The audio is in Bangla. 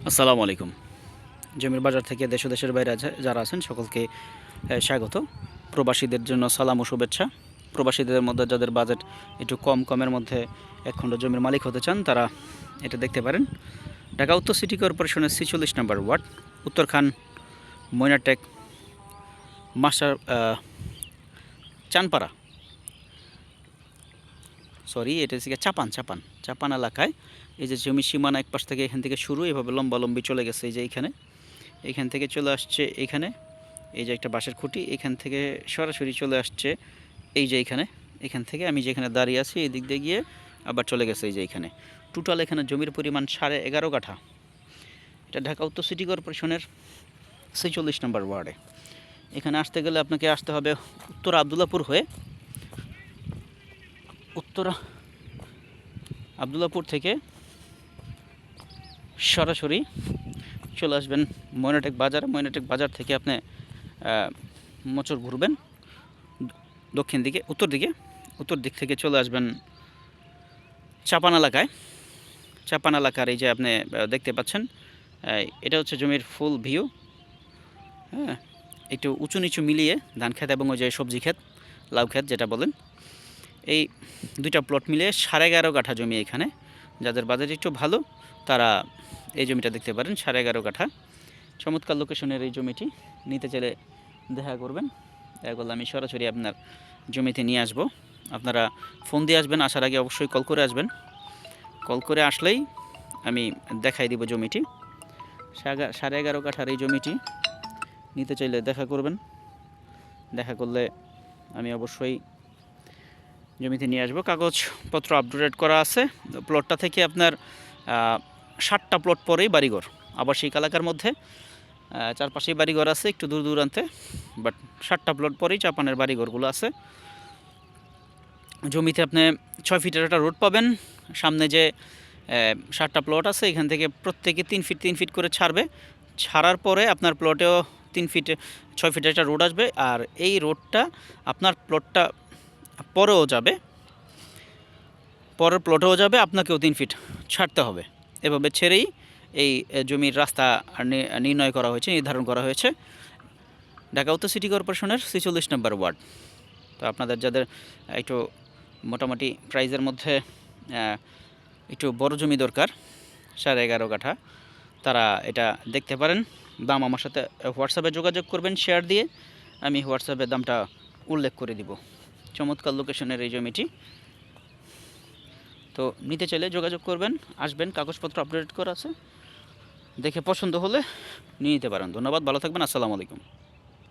আসসালামু আলাইকুম। জমির বাজার থেকে দেশ ও দেশের বাইরে যারা আছেন সকলকে স্বাগত। প্রবাসীদের জন্য সালাম ও শুভেচ্ছা। প্রবাসীদের মধ্যে যাদের বাজেট একটু কমের মধ্যে এক খণ্ড জমির মালিক হতে চান তারা এটা দেখতে পারেন। ঢাকা উত্তর সিটি কর্পোরেশনের 46 নম্বর ওয়ার্ড, উত্তরখান, ময়নাটেক, মাস্টার চানপাড়া, এটা হচ্ছে চাপান এলাকায় এই যে জমির সীমানা এক পাশ থেকে এখান থেকে শুরু, এভাবে লম্বালম্বি চলে গেছে। এই যে এইখান থেকে চলে আসছে এইখানে, এই যে একটা বাঁশের খুঁটি, এখান থেকে সরাসরি চলে আসছে এই যে এখান থেকে আমি যেখানে দাঁড়িয়ে আছি এই দিক দিয়ে গিয়ে আবার চলে গেছে এই যে এইখানে। টোটাল এখানে জমির পরিমাণ 11.5 কাঠা। এটা ঢাকা উত্তর সিটি কর্পোরেশনের 46 নম্বর ওয়ার্ডে। এখানে আসতে গেলে আপনাকে আসতে হবে উত্তর আবদুল্লাপুর হয়ে, উত্তর আবদুল্লাপুর থেকে সরাসরি চলে আসবেন ময়নাটেক বাজার। ময়নাটেক বাজার থেকে আপনি মোচড় ঘুরবেন দক্ষিণ দিকে, উত্তর দিক থেকে চলে আসবেন চাপান এলাকার এই যে আপনি দেখতে পাচ্ছেন, এটা হচ্ছে জমির ফুল ভিউ। হ্যাঁ, একটু উঁচু নিচু মিলিয়ে ধান ক্ষেত এবং ওই যে সবজি ক্ষেত, লাউ ক্ষেত যেটা বলেন, এই দুইটা প্লট মিলিয়ে 11.5 কাঠা জমি এখানে। যাদের বাজেট একটু ভালো তারা এই জমিটা দেখতে পারেন। 11.5 কাঠা চমৎকার লোকেশনের এই জমিটি নিতে চাইলে দেখা করবেন। এগুলো আমি সরাসরি আপনার জমিতে নিয়ে আসব। আপনারা ফোন দিয়ে আসবেন, আসার আগে অবশ্যই কল করে আসবেন। কল করে আসলেই আমি দেখাই দিব জমিটি। 11.5 কাঠার এই জমিটি নিতে চাইলে দেখা করবেন। দেখা করলে আমি অবশ্যই জমিতে নিয়ে আসবো। কাগজপত্র আপডেট করা আছে। প্লটটা থেকে আপনার 7টা প্লট পরেই বাড়িঘর, আবাসিক এলাকার মধ্যে চারপাশেই বাড়িঘর আছে একটু দূর দূরান্তে, বাট 7টা প্লট পরেই চাপানের বাড়িঘরগুলো আছে। জমিতে আপনি 6 ফিটের একটা রোড পাবেন। সামনে যে 7টা প্লট আছে এখান থেকে প্রত্যেকে 3 ফিট করে ছাড়বে। ছাড়ার পরে আপনার প্লটেও 6 ফিটের একটা রোড আসবে, আর এই রোডটা আপনার প্লটটা পরেও যাবে, পরের প্লটেও যাবে, আপনাকেও 3 ফিট ছাড়তে হবে। এভাবে ছেড়েই এই জমির রাস্তা নির্ধারণ করা হয়েছে ঢাকা উত্তর সিটি কর্পোরেশনের 46 নম্বর ওয়ার্ড। তো আপনাদের যাদের একটু মোটামুটি প্রাইজের মধ্যে একটু বড় জমি দরকার, 11.5 কাঠা, তারা এটা দেখতে পারেন। দাম আমার সাথে হোয়াটসঅ্যাপে যোগাযোগ করবেন, শেয়ার দিয়ে আমি হোয়াটসঅ্যাপে দামটা উল্লেখ করে দিব। চমৎকার লোকেশনের এই জমিটি। তো নিতে চাইলে যোগাযোগ করবেন, আসবেন, কাগজপত্র আপডেট করা আছে, দেখে পছন্দ হলে নিয়ে নিতে পারেন। ধন্যবাদ, ভালো থাকবেন, আসসালামু আলাইকুম।